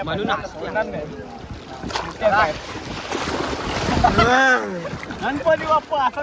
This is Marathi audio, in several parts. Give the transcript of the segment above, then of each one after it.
म्हणून गणपती बाप्पा असं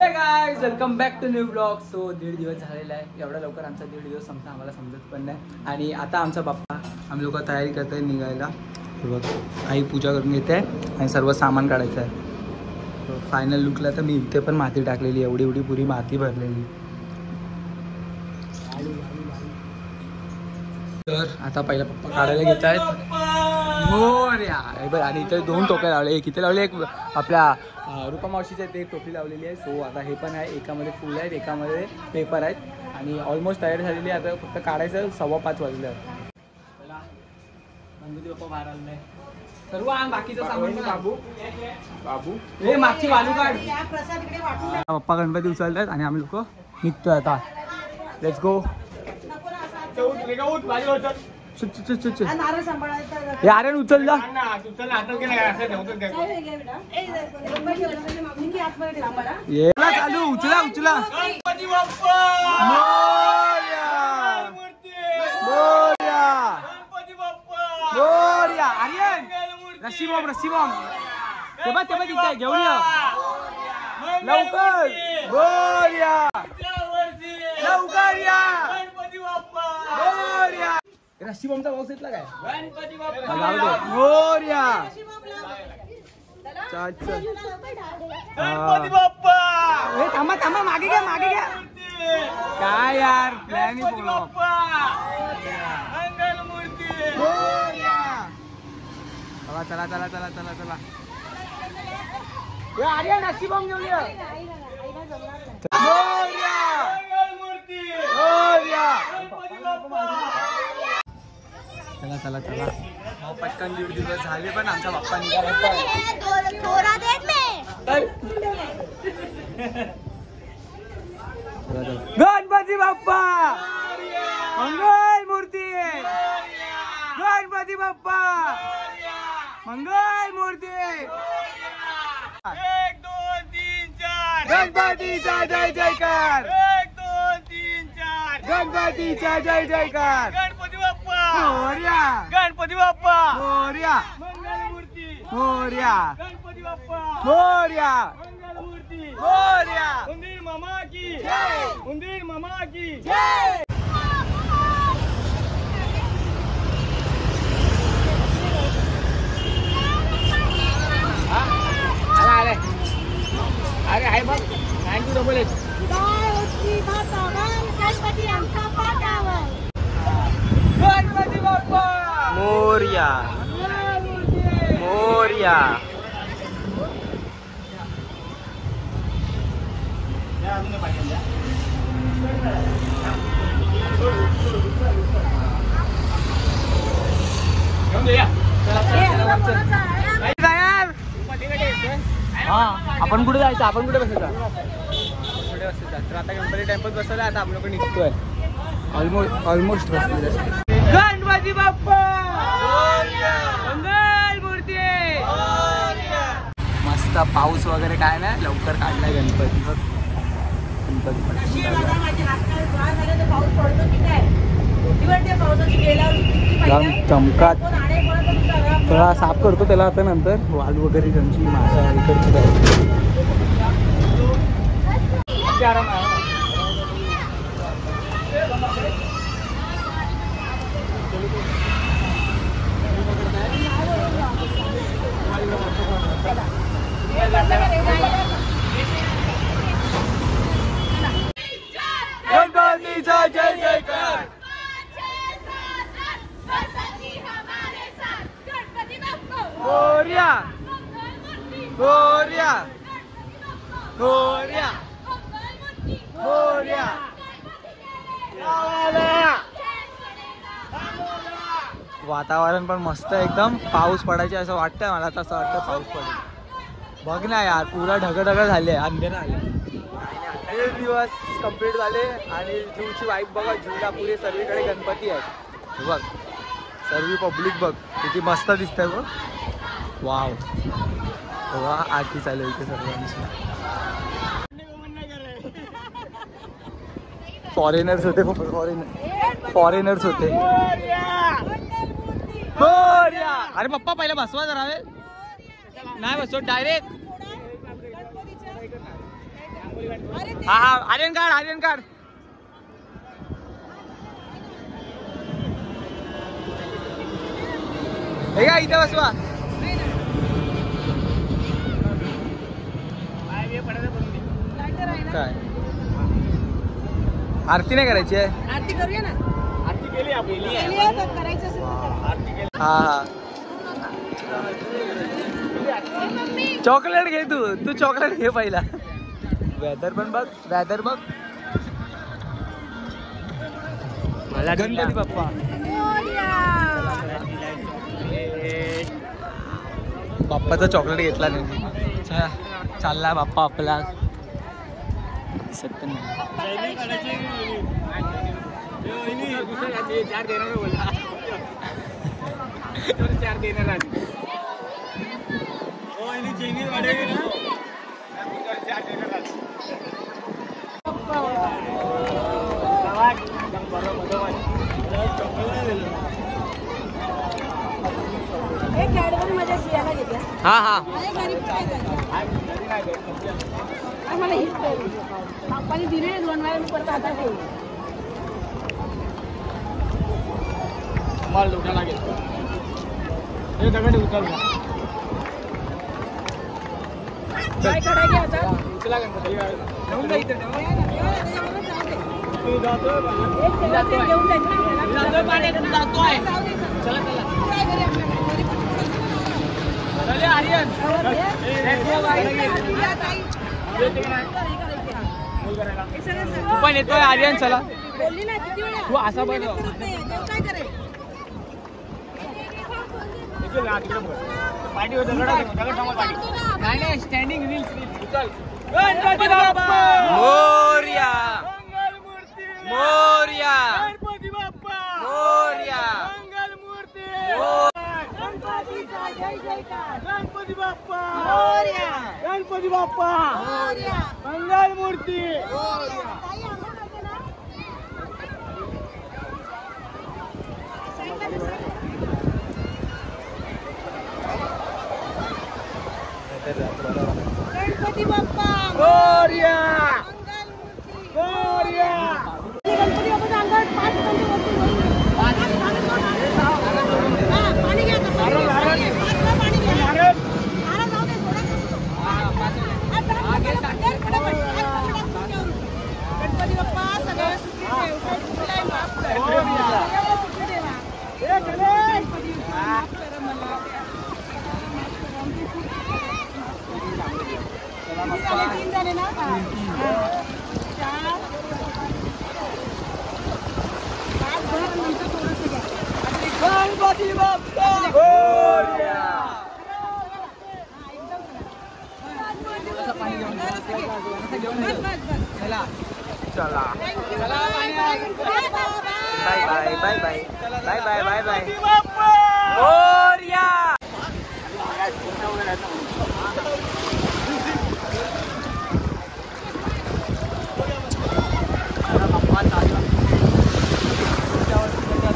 guys welcome back to new blog. So 1.5 दिवस झालेला आहे. एवढा लवकर आमचा 1.5 दिवस संपता आम्हाला समजत पण नाही. आणि आता आमचा बाप्पा आम्ही लोक तयारी करत आहे निघायला. आई पूजा करून घेते आहे आणि सर्व सामान काढायचं आहे. फायनल लुकला तर मी इथे पण माती टाकलेली, एवढी एवढी पुरी माती भरलेली. तर आता पहिला पप्पा काढायला घेत आहेत. आणि इथे 2 टोप्या लावले. एक इथे लावले, एक आपल्या रुपा मावशीच्या इथे एक टोपी लावलेली आहे. सो आता हे पण आहे. एकामध्ये फुल आहेत, एकामध्ये पेपर आहेत. आणि ऑलमोस्ट तयारी झालेली आहे. आता फक्त काढायचं. 5:15 वाजले आहेत. गणपती बाप्पा बाहेर आले नाही. सर्व आण बाकीचं सामान. बाबू हे मागची वालू काढ. पप्पा गणपती उचलतात आणि आम्ही लोक निघतोय आता. Let's go. आर्यन उचल जा. चालू उचला उचला. आर्यन रस्सी बॉम्ब तेव्हा तिथे घेऊन या लवकर. लवकर या. रस्सी बॉम्बचा पाऊस येतला काय. थांबा थांबा, मागे घ्या मागे घ्या. काय यार प्लॅन चला चला चला चला चला. आर्यन रस्सी बॉम्ब घेऊन या. चला चला चला. पटकन 1.5 दिवस झाले पण आमचा बाप्पा निघाला. गणपती बाप्पा मंगल मूर्ती. गणपती बाप्पा मंगल मूर्ती. 1 2 3 4 गणपतीचा जय जयकार. 1 2 3 4 गणपतीचा जय जयकार. गणपती बाप्पा मोरया. गणपती बाप्पा मोरया. मंगल मूर्ती मोरया. गणपती बाप्पा मोरया. मंगल मूर्ती मोरया. उंदीर मामा की जय. उंदीर मामा की जय. अरे आहे बघ. Thank you double H. Ganpati Bappa मोरया. मोरया. आपण कुठे जायचं. आपण कुठे बसायचं. पुढे बसायचं. तर आता गणपती टेम्पल बसवला. आता आपण लोक निघतोय. ऑलमोस्ट बसले. गणपती बाप्पा मंगल मूर्ती. मस्त पाऊस वगैरे काय नाही. लवकर काढलाय गणपती. चमकात थोडा साफ करतो त्याला आता. नंतर वाल वगैरे त्यांची माझ्या इकडची गणपतीचा जय जयकार. मोरया. मोरया. मोरया. मोरया. वातावरण पण मस्त एकदम. पाऊस पडायचे असं वाटतंय मला. तसं वाटतं पाऊस पडेल. बघ ना यार, पुरा ढग झाले. अंधेरा आले. दीड दिवस कंप्लीट झाले आणि जूची वाईफ बघा. जूला पुढे सर्वीकडे गणपती आहेत बघ. सर्व पब्लिक बघ किती मस्त दिसतंय बघ. वाव वा आरती चालू इथे सर्वांची. फॉरेनर्स होते फॉरेनर्स होते. अरे पप्पा पहिला बसवा जरा नाही बसव डायरेक्ट. हा हा आर्यन कार्ड हे का इथे बसवा. काय आरती नाही करायची आहे. आरती करूया ना. आरती केली आपण. करायचं असेल हा हा चॉकलेट घे तू चॉकलेट घे पहिला. वेदर पण बघ मला गणपती बाप्पा. बाप्पाचा चॉकलेट घेतला नाही. चालला बाप्पा आपला. दिसत नाही. हा हा पाणी दिले 2 वेळा परत आता माल लुटा लागेल. हे दगड उचलला. काय करायचं आता. उचला गणपती घेऊन जा इथे. तू जातो घेऊन जातो पाणी जातोय. चला चले आर्यन पण येतोय आर्यन. चला तू असा बघ. नाही स्टँडिंग रील्स उचल. गणपती बाप्पा मोरया मोरया गणपती बाप्पा मोरया मंगल मूर्ती. गणपती बाप्पा गणपती बाप्पा मंगल मूर्ती. गणपती बाप्पा मोरया मोरया. गणपती बाप्पाच्या अंगात 5 पाणी घ्या. पाणी घ्या. गणपती बाप्पा सगळ्या तीन झाले ना. 4 5 भर नंतर थोडंसं घ्या. गणपती बाप्पा मोरया. चला बाय बाय गणपती बाप्पा मोरया.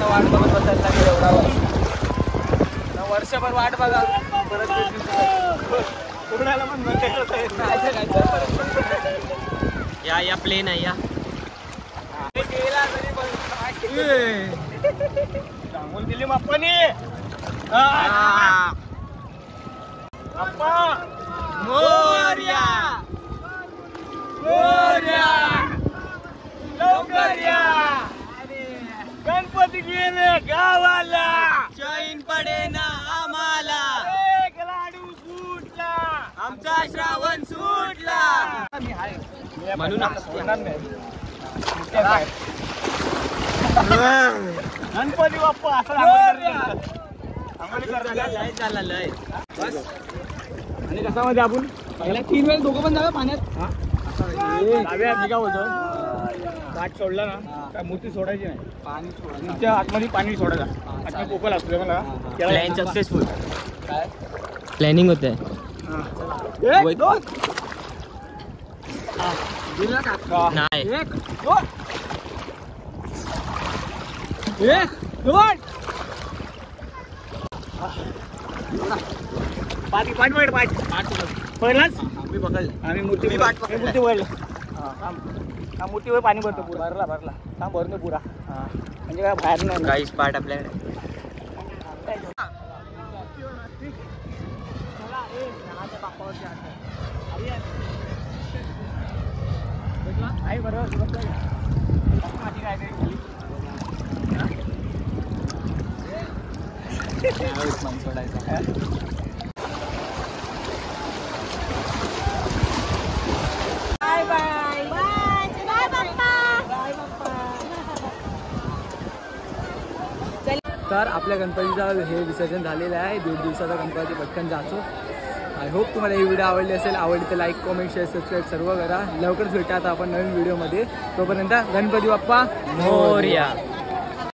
वाट बघत बसायला लागेल एवढा वर्षभर वाट बघा. परत या प्लेन आहे या. सांगून दिली बाप्पानी. बाप्पा मोरया मोरया लवकर या. गणपती गेले गावाला. चैन पडे ना आम्हाला. एक लाडू फुटला. आमचा श्रावण सुटला. म्हणून गणपती बाप्पा असं लय झाला लय. बस आणि कसा मध्ये आपण पहिला 3 वेळेस दोघं पण जावे पाण्यात. दाव्या मी काय बोलतो पाठ सोडला ना काय मूर्ती सोडायची नाही पाणी तुमच्या आतमध्ये पाणी सोडायचं आतमध्ये पोकळ असतो मला प्लॅन सक्सेसफुल काय प्लॅनिंग होते नाही पहिलाच मी पकडलं आम्ही मूर्ती मूर्ती वळलं हा मूर्तीवर पाणी भरतो पुरा भरला हा भरतो पुरा म्हणजे काय बाहेर नाही काहीच पाठ आपल्याकडे आई बरोबर माझी काय बाय बाय बाय बाय बाप्पा बाय बाप्पा. तर आपल्या गणपतीचं हे विसर्जन झालेलं आहे 1.5 दिवसाचा गणपती पटकन जातो. आय होप तुम्हाला ही व्हिडिओ आवडली असेल. आवडली तर लाईक कमेंट शेअर सबस्क्राईब सर्व करा. लवकरच भेटा आता आपण नवीन व्हिडिओमध्ये. तोपर्यंत गणपती बाप्पा मोरया.